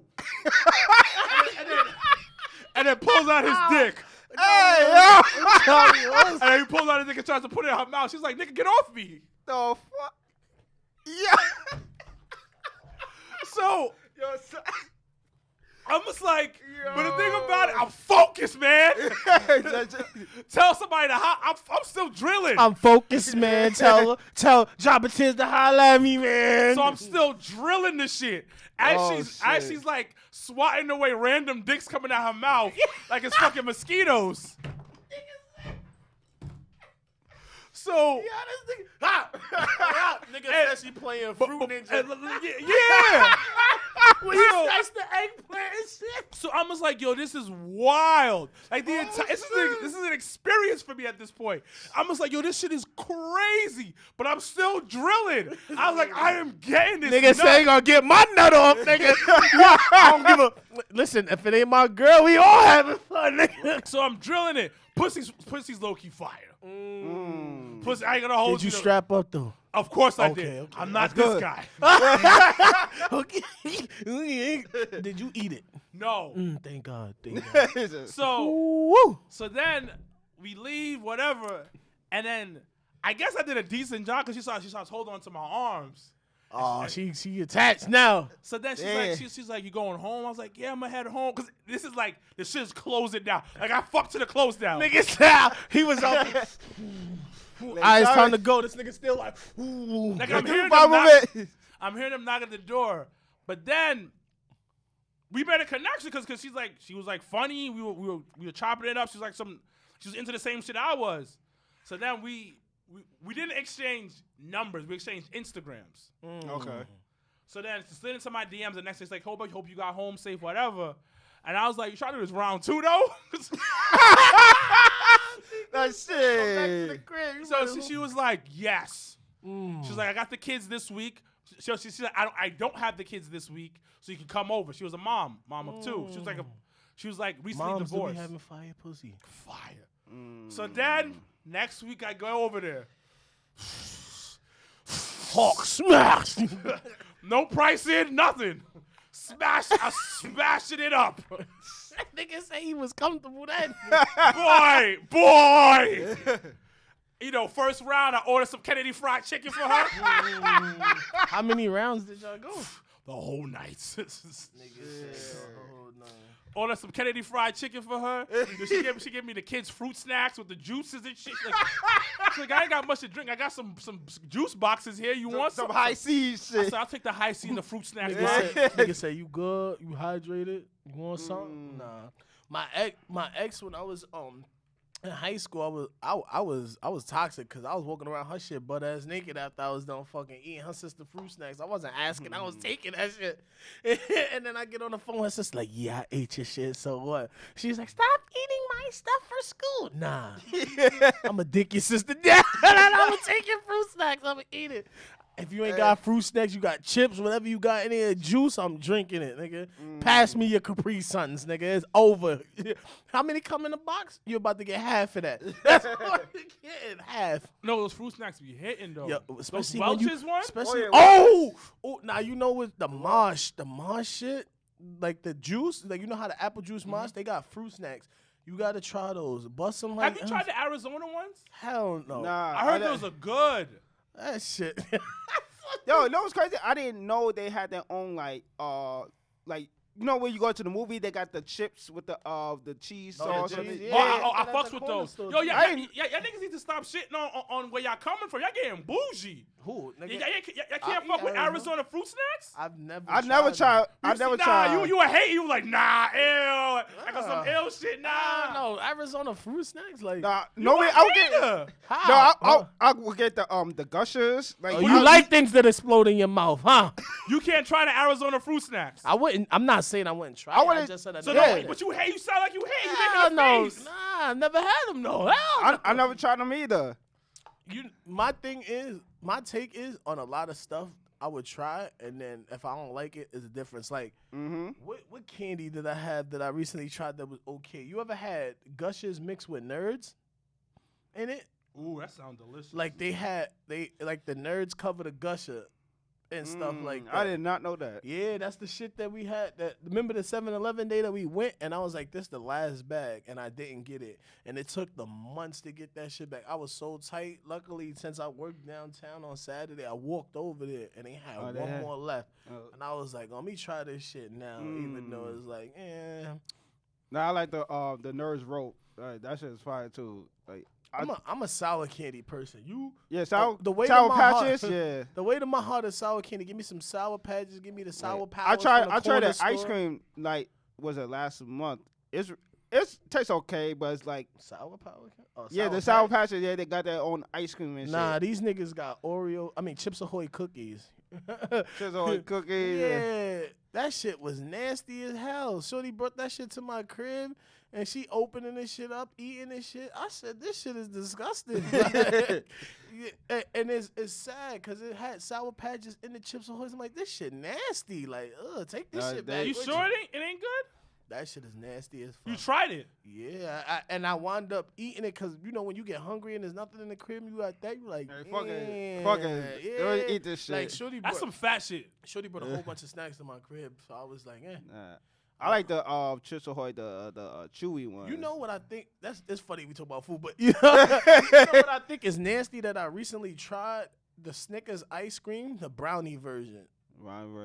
Speaker 3: and then pulls out his dick.
Speaker 2: hey, yo.
Speaker 3: And then he pulls out his dick and tries to put it in her mouth. She's like, "Nigga, get off me."
Speaker 2: The fuck? Yeah.
Speaker 3: So,
Speaker 2: Yo,
Speaker 3: I'm just like, but the thing about it, I'm focused, man. Tell somebody I'm still drilling.
Speaker 1: I'm focused, man. Tell Jabba Tiz to holla at me, man.
Speaker 3: So I'm still drilling this shit. As she's like swatting away random dicks coming out her mouth like it's fucking mosquitoes. So
Speaker 1: nigga says she playing Fruit Ninja.
Speaker 3: Yeah.
Speaker 1: That's the eggplant and shit.
Speaker 3: So I'm just like, yo, this is wild. Like the entire this is an experience for me at this point. I'm just like, yo, this shit is crazy. But I'm still drilling. I was like, I am getting this.
Speaker 1: Nigga say gonna get my nut off, nigga. I don't give a listen, if it ain't my girl, we all having fun, nigga.
Speaker 3: So I'm drilling it. Pussy's low key fire. Pussy, I ain't gonna hold you.
Speaker 1: Did you strap up though?
Speaker 3: Of course I did.
Speaker 1: Okay.
Speaker 3: I'm not this guy.
Speaker 1: Okay. Did you eat it?
Speaker 3: No.
Speaker 1: Thank God.
Speaker 3: So then we leave, whatever, and then I guess I did a decent job because she starts holding on to my arms.
Speaker 1: Oh, she attached now.
Speaker 3: So then she's like, "You going home?" I was like, "Yeah, I'm gonna head home." Because this is like, the shit is closing down. Like, I fucked to the close down.
Speaker 1: Nigga said he was up. It's time to go. This nigga still like, ooh.
Speaker 3: Like, I'm hearing them knock at the door. But then we made a connection because she was like funny. We were chopping it up. She was into the same shit I was. So then we didn't exchange numbers. We exchanged Instagrams.
Speaker 2: Okay.
Speaker 3: So then she slid into my DMs. The next day, it's like, hope you got home safe, whatever. And I was like, "You trying to do this round 2 though?"
Speaker 2: That shit.
Speaker 3: So she was like, "Yes." She was like, "I got the kids this week." She said, "I don't have the kids this week, so you can come over." She was a mom of 2. She was like recently
Speaker 1: Moms
Speaker 3: divorced.
Speaker 1: Moms having fire pussy.
Speaker 3: Fire. So then next week I go over there.
Speaker 1: Hawk smash.
Speaker 3: No price in, nothing. I smashing it up.
Speaker 1: That nigga say he was comfortable then.
Speaker 3: Boy. First round I ordered some Kennedy fried chicken for her.
Speaker 1: How many rounds did y'all go?
Speaker 3: The whole night.
Speaker 1: Nigga said the whole night.
Speaker 3: Ordered some Kennedy fried chicken for her. She gave me the kids' fruit snacks with the juices and shit. She's like, "I ain't got much to drink. I got some juice boxes here. You want some
Speaker 2: high C shit?"
Speaker 3: I said, "I'll take the high C and the fruit snacks."
Speaker 1: Nigga said, "You good? You hydrated? You want something?" Nah. My ex when I was In high school, I was toxic because I was walking around her shit butt ass naked after I was done fucking eating her sister fruit snacks. I wasn't asking, I was taking that shit. And then I get on the phone, her sister like, yeah, I ate your shit, so what? She's like, stop eating my stuff for school. Nah, I'ma dick your sister down. I'ma take your fruit snacks, I'ma eat it. If you ain't got fruit snacks, you got chips, whatever you got in there, juice, I'm drinking it, nigga. Pass me your Capri Suns, nigga. It's over. How many come in the box? You're about to get half of that. That's what you're getting, half.
Speaker 3: No, those fruit snacks be hitting, though.
Speaker 1: Yeah, especially
Speaker 3: those
Speaker 1: when you,
Speaker 3: Welch's one?
Speaker 1: especially,
Speaker 2: Oh,
Speaker 1: oh, now you know what the mosh shit, like the juice, like you know how the apple juice mosh, they got fruit snacks. You gotta try those. Bust them like.
Speaker 3: Have you tried the Arizona ones?
Speaker 1: Hell no.
Speaker 2: Nah,
Speaker 3: I heard those are good.
Speaker 1: That shit.
Speaker 2: Yo, you know what's crazy? I didn't know they had their own like you know when you go to the movie, they got the chips with the cheese sauce.
Speaker 1: cheese,
Speaker 2: on it?
Speaker 1: yeah.
Speaker 3: I
Speaker 1: at
Speaker 3: fucks
Speaker 1: the
Speaker 3: with
Speaker 1: corner
Speaker 3: those.
Speaker 1: store.
Speaker 3: Yo, y'all
Speaker 2: I
Speaker 3: niggas need to stop shitting on where y'all coming from. Y'all getting bougie.
Speaker 1: Who? Nigga,
Speaker 3: Y'all can't
Speaker 1: eat
Speaker 3: fuck with
Speaker 1: Arizona.
Speaker 3: Arizona fruit snacks?
Speaker 1: I've never
Speaker 2: tried. I
Speaker 3: You
Speaker 2: never
Speaker 3: see-
Speaker 2: tried.
Speaker 3: Nah, you a hate. You like, nah, ew. I got some ill shit. Nah.
Speaker 1: No, Arizona fruit snacks, like.
Speaker 2: Nah,
Speaker 3: You
Speaker 2: no way.
Speaker 3: a
Speaker 2: I would get.
Speaker 3: hater.
Speaker 1: How?
Speaker 2: No, I will get the gushers. Like
Speaker 1: Oh, you like things that explode in your mouth, huh?
Speaker 3: You can't try the Arizona fruit snacks.
Speaker 1: I wouldn't. I'm not saying I wouldn't try.
Speaker 2: I
Speaker 1: I
Speaker 2: wouldn't-
Speaker 1: just said I
Speaker 3: So
Speaker 1: never
Speaker 3: no,
Speaker 1: had it.
Speaker 3: but you hate. You sound like you hate. You
Speaker 1: Hell
Speaker 3: making a
Speaker 1: no.
Speaker 3: face.
Speaker 1: Nah, I never had them. No. Hell
Speaker 2: I never tried them either.
Speaker 1: My take is on a lot of stuff I would try, and then if I don't like it, it's a difference. Like, what candy did I have that I recently tried that was okay? You ever had Gushers mixed with Nerds in it?
Speaker 3: Ooh, that sounds delicious.
Speaker 1: Like the Nerds cover the Gusher and stuff like that.
Speaker 2: I did not know that.
Speaker 1: Yeah, that's the shit that we had. Remember the 7-Eleven day that we went, and I was like, this the last bag, and I didn't get it. And it took the months to get that shit back. I was so tight. Luckily, since I worked downtown on Saturday, I walked over there, and they had one more left. And I was like, let me try this shit now, even though it's like,
Speaker 2: Nah, I like the Nerds rope. That shit is fire too. Like
Speaker 1: I'm a sour candy person.
Speaker 2: sour
Speaker 1: the way
Speaker 2: sour
Speaker 1: to my
Speaker 2: patches.
Speaker 1: heart,
Speaker 2: Yeah.
Speaker 1: The way to my heart is sour candy. Give me some sour patches. Give me the sour powers.
Speaker 2: I tried
Speaker 1: from the
Speaker 2: that
Speaker 1: corner
Speaker 2: ice
Speaker 1: store.
Speaker 2: cream like was it last month? It tastes okay, but it's like
Speaker 1: Sour power. Oh,
Speaker 2: the sour patches. Yeah, they got their own ice cream and
Speaker 1: Nah,
Speaker 2: shit.
Speaker 1: these niggas got Chips Ahoy cookies.
Speaker 2: Chips Ahoy cookies.
Speaker 1: Yeah, that shit was nasty as hell. Shorty brought that shit to my crib, and she opening this shit up, eating this shit. I said, this shit is disgusting. And it's sad because it had Sour Patches in the Chips Ahoy. I'm like, this shit nasty. Like, take this shit back.
Speaker 3: You
Speaker 1: with
Speaker 3: sure it ain't good?
Speaker 1: That shit is nasty as fuck.
Speaker 3: You tried it.
Speaker 1: Yeah, I wound up eating it because, when you get hungry and there's nothing in the crib, you got that, you like,
Speaker 2: Fuck it.
Speaker 1: yeah.
Speaker 2: Eat this shit.
Speaker 1: Like, Shorty
Speaker 3: That's
Speaker 1: brought,
Speaker 3: some fat shit.
Speaker 1: Shorty brought a whole bunch of snacks to my crib, so I was like,
Speaker 2: I like the Chips Ahoy, the chewy one.
Speaker 1: You know what I think? It's funny we talk about food, but you know what I think is nasty that I recently tried? The Snickers ice cream, the brownie version.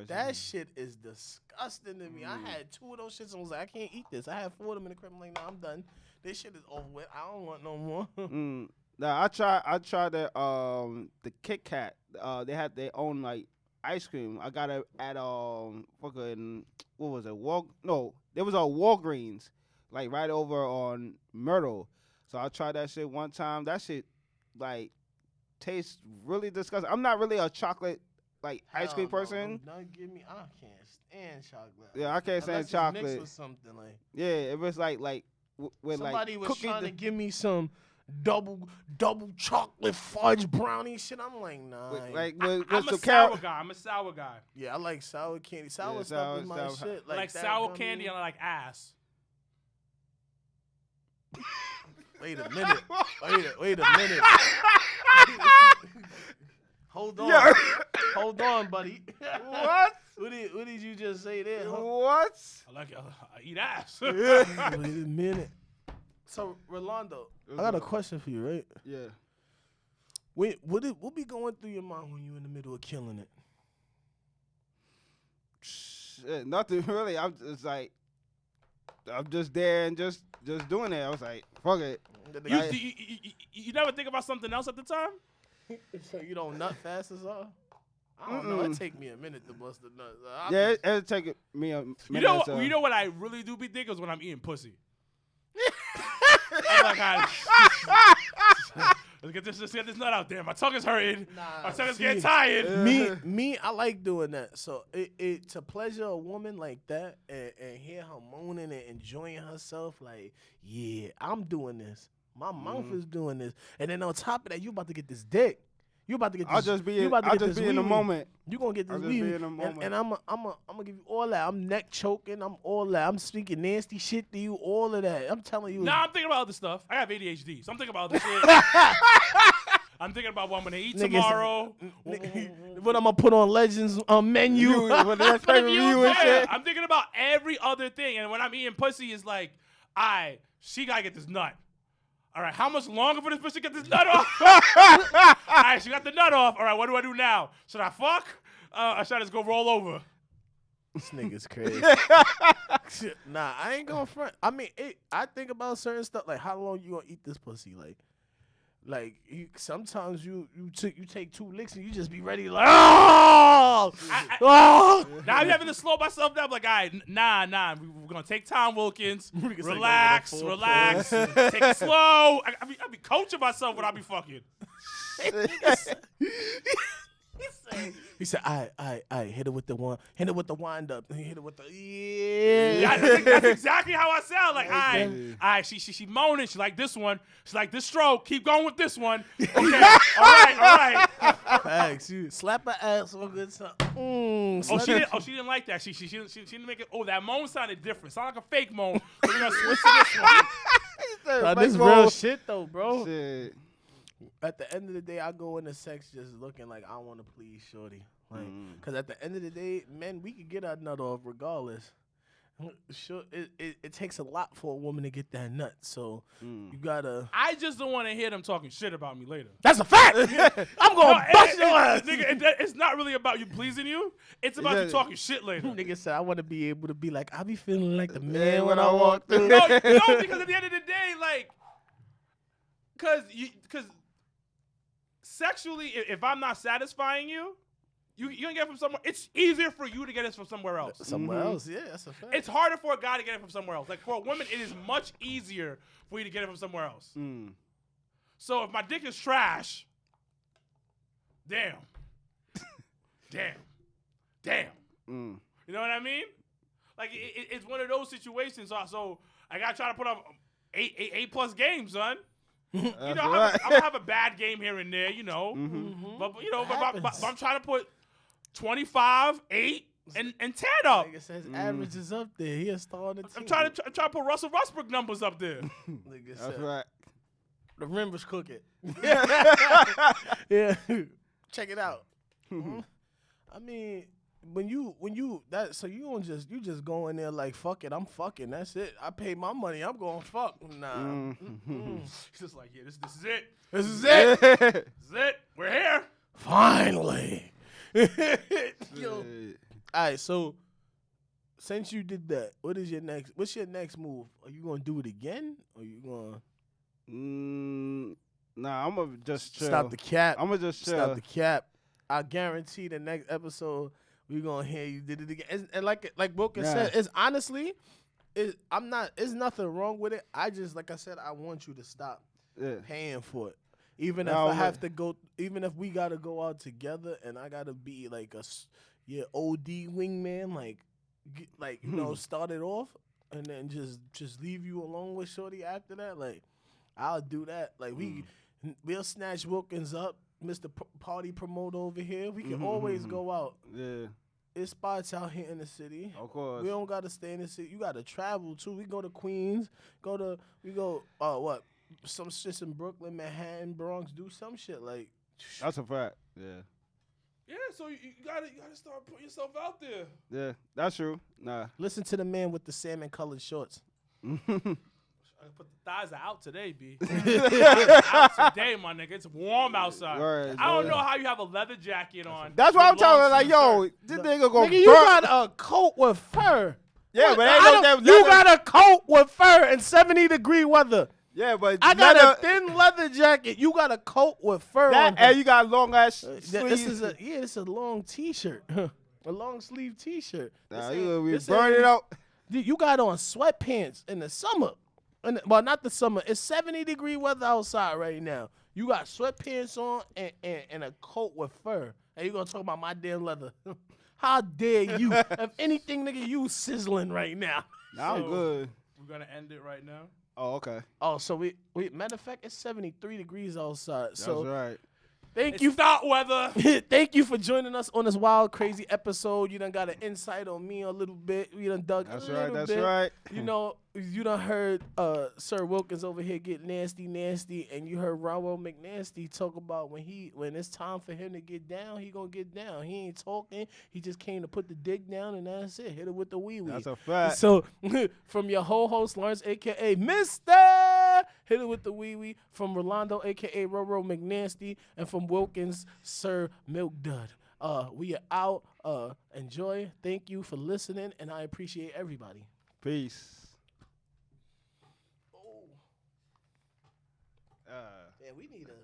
Speaker 1: That shit is disgusting to me. I had 2 of those shits and was like, I can't eat this. I had 4 of them in the crib. I'm like, nah, I'm done. This shit is over with. I don't want no more.
Speaker 2: Nah, I tried the Kit Kat. They had their own like ice cream. I got it at fucking what was it? There was a Walgreens, like right over on Myrtle. So I tried that shit one time. That shit like tastes really disgusting. I'm not really a chocolate like ice cream person.
Speaker 1: Don't give me. I can't stand chocolate.
Speaker 2: Yeah, I can't stand
Speaker 1: Unless it's
Speaker 2: chocolate.
Speaker 1: mixed with something like.
Speaker 2: Yeah, it was like with
Speaker 1: Somebody
Speaker 2: like
Speaker 1: was
Speaker 2: cookie.
Speaker 1: trying to give me some double chocolate fudge brownie shit. I'm like, nah.
Speaker 3: I'm a sour guy. I'm a sour guy.
Speaker 1: Yeah, I like sour candy. Sour
Speaker 2: Yeah,
Speaker 1: stuff is my
Speaker 2: sour-
Speaker 1: shit.
Speaker 3: Like
Speaker 1: that
Speaker 3: sour
Speaker 1: gummy-
Speaker 3: candy and I like ass.
Speaker 1: Wait a minute. Wait a minute. Hold on.
Speaker 2: Yeah.
Speaker 1: Hold on, buddy.
Speaker 2: What?
Speaker 1: What did you just say there?
Speaker 2: What?
Speaker 3: I eat ass.
Speaker 1: Wait a minute. So, Rolando, I got a question for you, right?
Speaker 2: Yeah.
Speaker 1: What be going through your mind when you in the middle of killing it?
Speaker 2: Shit, nothing really. I'm just there and just doing it. I was like, fuck it.
Speaker 3: You never think about something else at the time?
Speaker 1: So you don't nut fast as all? I don't know. It take me a minute to bust the nut.
Speaker 2: It'll take me a minute.
Speaker 3: You know what I really do be thinking is when I'm eating pussy. I'm like, let's get this nut out there. My tongue is hurting. My tongue is getting tired.
Speaker 1: Me, I like doing that. So it to pleasure a woman like that and hear her moaning and enjoying herself, like, yeah, I'm doing this. My mouth is doing this. And then on top of that, you about to get this dick. You about to get this.
Speaker 2: I'll just be in the moment.
Speaker 1: You gonna get this weed, and I'm gonna give you all that. I'm neck choking. I'm all that. I'm speaking nasty shit to you. All of that. I'm telling you.
Speaker 3: Nah, I'm thinking about other stuff. I have ADHD, so I'm thinking about other shit. I'm thinking about what I'm gonna eat tomorrow.
Speaker 1: What I'm gonna put on Legends menu.
Speaker 3: I'm thinking about every other thing, and when I'm eating pussy, is like, she gotta get this nut. All right, how much longer for this bitch to get this nut off? All right, she got the nut off. All right, what do I do now? Should I fuck? Or should I just go roll over?
Speaker 1: This nigga's crazy. Nah, I ain't gonna front. I mean, I think about certain stuff, like how long you gonna eat this pussy, like sometimes you take 2 licks and you just be ready like, oh!
Speaker 3: Now I'm having to slow myself down. Like, all right, nah, we're gonna take time, Wilkins. Relax, take it slow. I be coaching myself when I be fucking.
Speaker 1: He said, I hit it with the one, hit it with the wind up, hit it with the
Speaker 3: That's exactly how I sound. Like, all right, she moaning. She like this one. She like this stroke. Keep going with this one. Okay, all right.
Speaker 1: Thanks. You slap her ass on good time.
Speaker 3: She didn't like that. She didn't make it. Oh, that moan sounded different. Sound like a fake moan. So we're gonna switch to this one.
Speaker 1: This is real shit though, bro.
Speaker 2: Shit.
Speaker 1: At the end of the day, I go into sex just looking like I want to please shorty. Like, cause at the end of the day, men, we can get our nut off regardless. Sure, it takes a lot for a woman to get that nut. So you gotta.
Speaker 3: I just don't want to hear them talking shit about me later.
Speaker 1: That's a fact. I'm gonna bust your ass,
Speaker 3: nigga. It's not really about you pleasing you. It's about you talking shit later.
Speaker 1: Nigga said I want to be able to be like, I be feeling like the man when I walk through.
Speaker 3: No, because at the end of the day, like, cause sexually, if I'm not satisfying you, you can get it from somewhere. It's easier for you to get it from somewhere else.
Speaker 1: Somewhere else, yeah, that's a fact.
Speaker 3: It's harder for a guy to get it from somewhere else. Like, for a woman, it is much easier for you to get it from somewhere else. So if my dick is trash, damn. You know what I mean? Like, it's one of those situations. So I gotta try to put up eight plus games, son. You know, I'm gonna have a bad game here and there, you know. But you know, but I'm trying to put 25, 8, and 10 up.
Speaker 1: Nigga says average is up there. He a star on the team.
Speaker 3: I'm trying to put Russell Westbrook numbers up there.
Speaker 1: Nigga
Speaker 2: That's right.
Speaker 1: The rim was cooking. Yeah. Check it out. I mean, when you that, so you just go in there like, fuck it, I'm fucking. That's it. I paid my money. I'm going fuck. Nah.
Speaker 3: He's just like, yeah, this is it.
Speaker 1: This is it.
Speaker 3: This is it. We're here.
Speaker 1: Finally. Yo. All right, so since you did that, what's your next move? Are you gonna do it again? Or you gonna
Speaker 2: Nah, I'm gonna just chill.
Speaker 1: Stop the cap.
Speaker 2: I'm gonna just chill.
Speaker 1: Stop the cap. I guarantee the next episode we gonna hear you did it again. And like Wilkins said, it's honestly, there's nothing wrong with it. I just, like I said, I want you to stop paying for it. Even if I have to go, even if we gotta go out together and I gotta be like OD wingman, like you know, start it off and then just leave you alone with shorty after that. Like, I'll do that. Like, we'll snatch Wilkins up, Mr. Party Promoter over here. We can always go out.
Speaker 2: Yeah.
Speaker 1: There's spots out here in the city.
Speaker 2: Of course.
Speaker 1: We don't gotta stay in the city. You gotta travel too. We go to Queens. Some shit in Brooklyn, Manhattan, Bronx. Do some shit like.
Speaker 2: That's a fact. Yeah.
Speaker 3: Yeah. So you gotta start putting yourself out there.
Speaker 2: Yeah, that's true. Nah.
Speaker 1: Listen to the man with the salmon colored shorts.
Speaker 3: I put the thighs out today, B. Out today, my nigga. It's warm outside.
Speaker 2: Right,
Speaker 3: I don't know how you have a leather jacket on.
Speaker 2: That's why I'm telling her, like, yo, this nigga gonna
Speaker 1: Nigga, you got a coat with fur.
Speaker 2: Yeah, but ain't no
Speaker 1: you got a coat with fur in 70-degree weather.
Speaker 2: Yeah, but
Speaker 1: I got a thin leather jacket. You got a coat with fur on.
Speaker 2: And you got long ass sleeves.
Speaker 1: This is a long t-shirt. A long sleeve t-shirt.
Speaker 2: Nah, you gonna be burning out.
Speaker 1: You got on sweatpants in the summer. Well, not the summer. It's 70-degree weather outside right now. You got sweatpants on and a coat with fur. And you gonna talk about my damn leather. How dare you? If anything, nigga, you sizzling right now.
Speaker 2: Nah, I'm good.
Speaker 3: We're gonna end it right now.
Speaker 2: Oh, okay.
Speaker 1: Oh, so we matter of fact, it's 73 degrees outside.
Speaker 2: That's
Speaker 1: So
Speaker 2: right.
Speaker 1: thank
Speaker 3: It's
Speaker 1: you.
Speaker 3: not weather.
Speaker 1: Thank you for joining us on this wild, crazy episode. You done got an insight on me a little bit. We done dug
Speaker 2: That's
Speaker 1: a little
Speaker 2: right. That's
Speaker 1: bit.
Speaker 2: right.
Speaker 1: You know, you done heard Sir Wilkins over here get nasty, and you heard Ronwell McNasty talk about when it's time for him to get down, he gonna get down. He ain't talking. He just came to put the dick down, and that's it. Hit it with the wee wee.
Speaker 2: That's a fact.
Speaker 1: So from your whole host Lawrence, aka Mister, hit it with the wee wee. From Rolando, aka Roro McNasty, and from Wilkins, Sir Milk Dud. We are out. Enjoy. Thank you for listening, and I appreciate everybody.
Speaker 2: Peace.
Speaker 1: Yeah, we need a